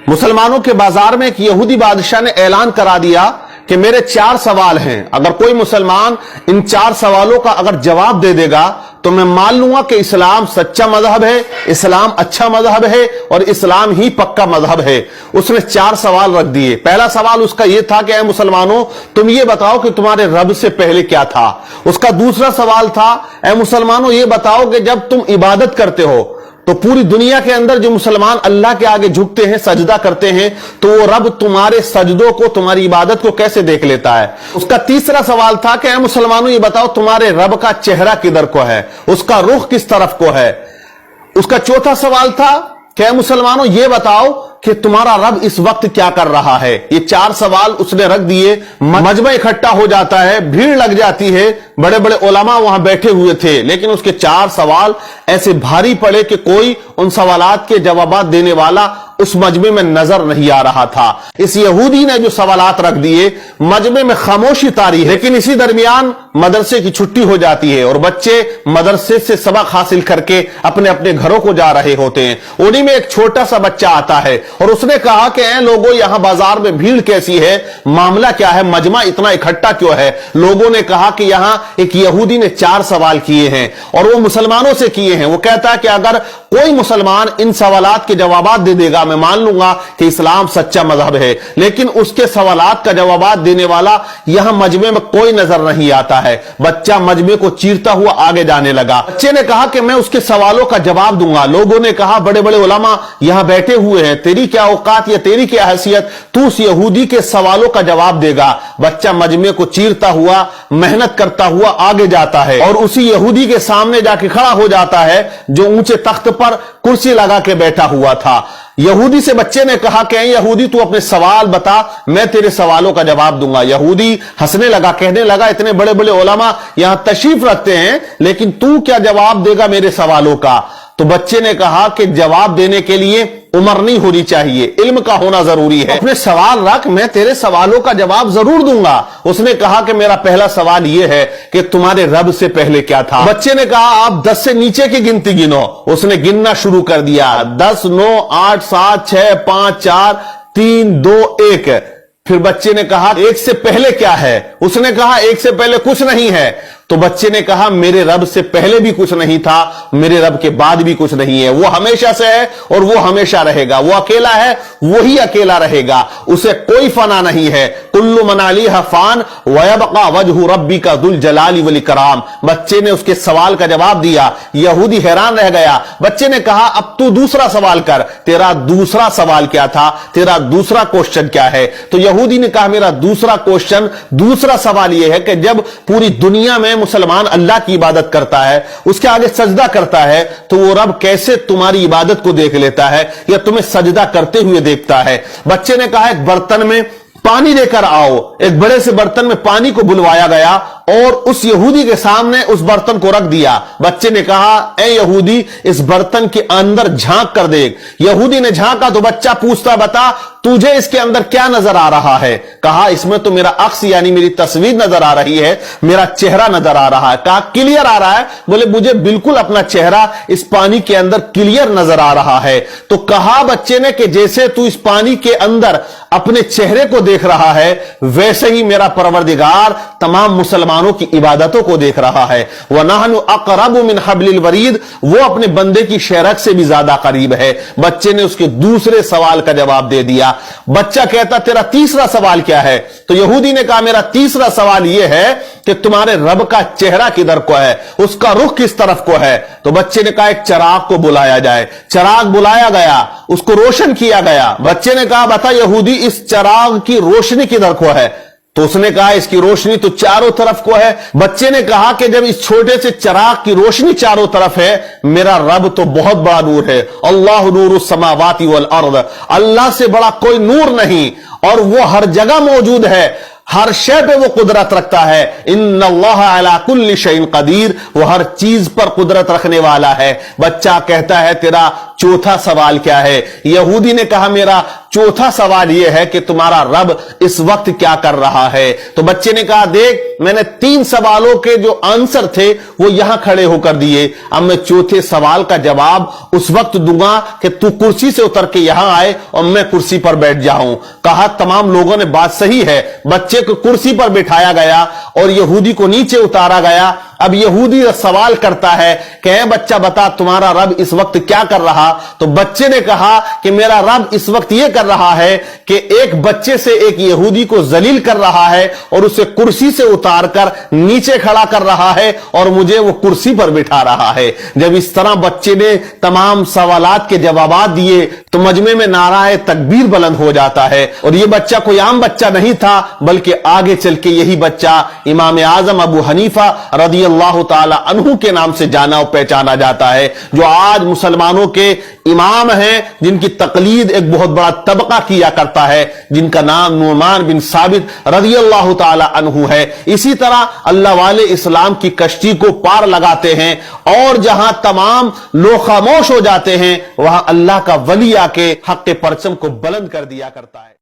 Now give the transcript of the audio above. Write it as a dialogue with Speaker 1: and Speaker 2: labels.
Speaker 1: मुसलमानों के बाजार में एक यहूदी बादशाह ने ऐलान करा दिया कि मेरे 4 सवाल हैं, अगर कोई मुसलमान इन 4 सवालों का अगर जवाब दे देगा तो मैं मान लूंगा कि इस्लाम सच्चा मजहब है, इस्लाम अच्छा मजहब है और इस्लाम ही पक्का मजहब है। उसने 4 सवाल रख दिए। पहला सवाल उसका यह था कि ऐ मुसलमानों, तुम ये बताओ कि तुम्हारे रब से पहले क्या था। उसका दूसरा सवाल था, ऐ मुसलमानों ये बताओ कि जब तुम इबादत करते हो तो पूरी दुनिया के अंदर जो मुसलमान अल्लाह के आगे झुकते हैं, सजदा करते हैं, तो वो रब तुम्हारे सजदों को, तुम्हारी इबादत को कैसे देख लेता है। उसका तीसरा सवाल था कि ऐ मुसलमानों ये बताओ तुम्हारे रब का चेहरा किधर को है, उसका रुख किस तरफ को है। उसका चौथा सवाल था कि ऐ मुसलमानों ये बताओ कि तुम्हारा रब इस वक्त क्या कर रहा है। ये 4 सवाल उसने रख दिए। मजमा इकट्ठा हो जाता है, भीड़ लग जाती है, बड़े बड़े उलमा वहां बैठे हुए थे, लेकिन उसके 4 सवाल ऐसे भारी पड़े कि कोई उन सवालात के जवाब देने वाला उस मजमे में नजर नहीं आ रहा था। इस यहूदी ने जो सवालात रख दिए, मजमे में खामोशी तारी है। लेकिन इसी दरमियान मदरसे की छुट्टी हो जाती है और बच्चे मदरसे से सबक हासिल करके अपने अपने घरों को जा रहे होते हैं। उन्हीं में एक छोटा सा बच्चा आता है और उसने कहा कि ऐ लोगों, यहां बाजार में भीड़ कैसी है, मामला क्या है, मजमा इतना इकट्ठा क्यों है। लोगों ने कहा कि यहां एक यहूदी ने 4 सवाल किए हैं और वो मुसलमानों से किए हैं। वो कहता है कि अगर कोई मुसलमान इन सवालात के जवाब दे देगा, मैं मान लूंगा कि इस्लाम सच्चा मजहब है। लेकिन उसके सवालात का जवाब देने वाला यहां मजमे में कोई नजर नहीं आता है। बच्चा मजमे को चीरता हुआ आगे जाने लगा। बच्चे ने कहा कि मैं उसके सवालों का जवाब दूंगा। लोगों ने कहा बड़े बड़े उलमा यहां बैठे हुए हैं, तेरी क्या औकात या तेरी क्या हैसियत, तू उस यहूदी के सवालों का जवाब देगा। बच्चा मजमे को चीरता हुआ, मेहनत करता हुआ आगे जाता है और उसी यहूदी के सामने जाके खड़ा हो जाता है जो ऊंचे तख्त पर कुर्सी लगा के बैठा हुआ था। यहूदी से बच्चे ने कहा कि यहूदी तू अपने सवाल बता, मैं तेरे सवालों का जवाब दूंगा। यहूदी हंसने लगा, कहने लगा इतने बड़े बड़े उलमा यहां तशरीफ रखते हैं, लेकिन तू क्या जवाब देगा मेरे सवालों का। तो बच्चे ने कहा कि जवाब देने के लिए उम्र नहीं होनी चाहिए, इल्म का होना जरूरी है। अपने सवाल रख, मैं तेरे सवालों का जवाब जरूर दूंगा। उसने कहा कि मेरा पहला सवाल यह है कि तुम्हारे रब से पहले क्या था। बच्चे ने कहा आप 10 से नीचे की गिनती गिनो। उसने गिनना शुरू कर दिया, 10, 9, 8, 7, 6, 5, 4, 3, 2, 1। फिर बच्चे ने कहा 1 से पहले क्या है। उसने कहा 1 से पहले कुछ नहीं है। तो बच्चे ने कहा मेरे रब से पहले भी कुछ नहीं था, मेरे रब के बाद भी कुछ नहीं है। वो हमेशा से है और वो हमेशा रहेगा। वो अकेला है, वही अकेला रहेगा, उसे कोई फना नहीं है। कुल्लु मन अलैहा फान व यबका वजहु रब्बिका दुल जलाली वल इकराम। बच्चे ने उसके सवाल का जवाब दिया। यहूदी हैरान रह गया। बच्चे ने कहा अब तू दूसरा सवाल कर, तेरा दूसरा सवाल क्या था, तेरा दूसरा क्वेश्चन क्या है। तो यहूदी ने कहा मेरा दूसरा क्वेश्चन, दूसरा सवाल यह है कि जब पूरी दुनिया में मुसलमान अल्लाह की इबादत करता है, उसके आगे सजदा करता है, तो वो रब कैसे तुम्हारी इबादत को देख लेता है या तुम्हें सजदा करते हुए देखता है। बच्चे ने कहा एक बर्तन में पानी लेकर आओ। एक बड़े से बर्तन में पानी को बुलवाया गया और उस यहूदी के सामने उस बर्तन को रख दिया। बच्चे ने कहा ए यहूदी, इस बर्तन के अंदर झांक कर देख। यहूदी ने झांका तो बच्चा पूछता बता तुझे इसके अंदर क्या नजर आ रहा है। कहा इसमें तो मेरा अक्स यानी मेरी तस्वीर नजर आ रही है, मेरा चेहरा नजर आ रहा है। कहा क्लियर आ रहा है। बोले मुझे बिल्कुल अपना चेहरा इस पानी के अंदर क्लियर नजर आ रहा है। तो कहा बच्चे ने कि जैसे तू इस पानी के अंदर अपने चेहरे को देख रहा है, वैसे ही मेरा परवरदिगार तमाम मुसलमानों की इबादतों को देख रहा है। व नहनु अक़रबु मिन हब्लिल वरीद, वो अपने बंदे की शेरक से भी ज्यादा करीब है। बच्चे ने उसके दूसरे सवाल का जवाब दे दिया। बच्चा कहता तेरा तीसरा सवाल क्या है। तो यहूदी ने कहा मेरा तीसरा सवाल यह है कि तुम्हारे रब का चेहरा किधर को है, उसका रुख किस तरफ को है। तो बच्चे ने कहा एक चिराग को बुलाया जाए। चिराग बुलाया गया, उसको रोशन किया गया। बच्चे ने कहा बता यहूदी इस चिराग की रोशनी किधर को है। तो उसने कहा इसकी रोशनी तो चारों तरफ को है। बच्चे ने कहा कि जब इस छोटे से चिराग की रोशनी चारों तरफ है, मेरा रब तो बहुत बड़ा नूर है। अल्लाहु नूरुस समावाति वल अर्द, अल्लाह से बड़ा कोई नूर नहीं और वो हर जगह मौजूद है, हर शय पे वो कुदरत रखता है। इन्नल्लाह अला कुल्ली शैइन कदीर, वो हर चीज पर कुदरत रखने वाला है। बच्चा कहता है तेरा चौथा सवाल क्या है। यहूदी ने कहा मेरा चौथा सवाल यह है कि तुम्हारा रब इस वक्त क्या कर रहा है। तो बच्चे ने कहा, देख मैंने 3 सवालों के जो आंसर थे वो यहां खड़े होकर दिए, अब मैं चौथे सवाल का जवाब उस वक्त दूंगा कि तू कुर्सी से उतर के यहां आए और मैं कुर्सी पर बैठ जाऊं। कहा तमाम लोगों ने बात सही है। बच्चे को कुर्सी पर बिठाया गया और यहूदी को नीचे उतारा गया। अब यहूदी सवाल करता है कि ऐ बच्चा बता तुम्हारा रब इस वक्त क्या कर रहा। तो बच्चे ने कहा कि मेरा रब इस वक्त यह कर रहा है कि एक बच्चे से एक यहूदी को जलील कर रहा है और उसे कुर्सी से उतारकर नीचे खड़ा कर रहा है और मुझे वो कुर्सी पर बिठा रहा है। जब इस तरह बच्चे ने तमाम सवालात के जवाब दिए तो मजमे में नाराए तकबीर बुलंद हो जाता है। और ये बच्चा कोई आम बच्चा नहीं था, बल्कि आगे चल के यही बच्चा इमाम आजम अबू हनीफा रदी अल्लाह ताला अन्हु के नाम से जाना और पहचाना जाता है, जो आज मुसलमानों के इमाम हैं, जिनकी तकलीद एक बहुत बड़ा तबका किया करता है, जिनका नाम नुमान बिन साबित रदी अल्लाह ताला अन्हु है। इसी तरह अल्लाह वाले इस्लाम की कश्ती को पार लगाते हैं और जहां तमाम लोग खामोश हो जाते हैं वहां अल्लाह का वली आके हक के परचम को बुलंद कर दिया करता है।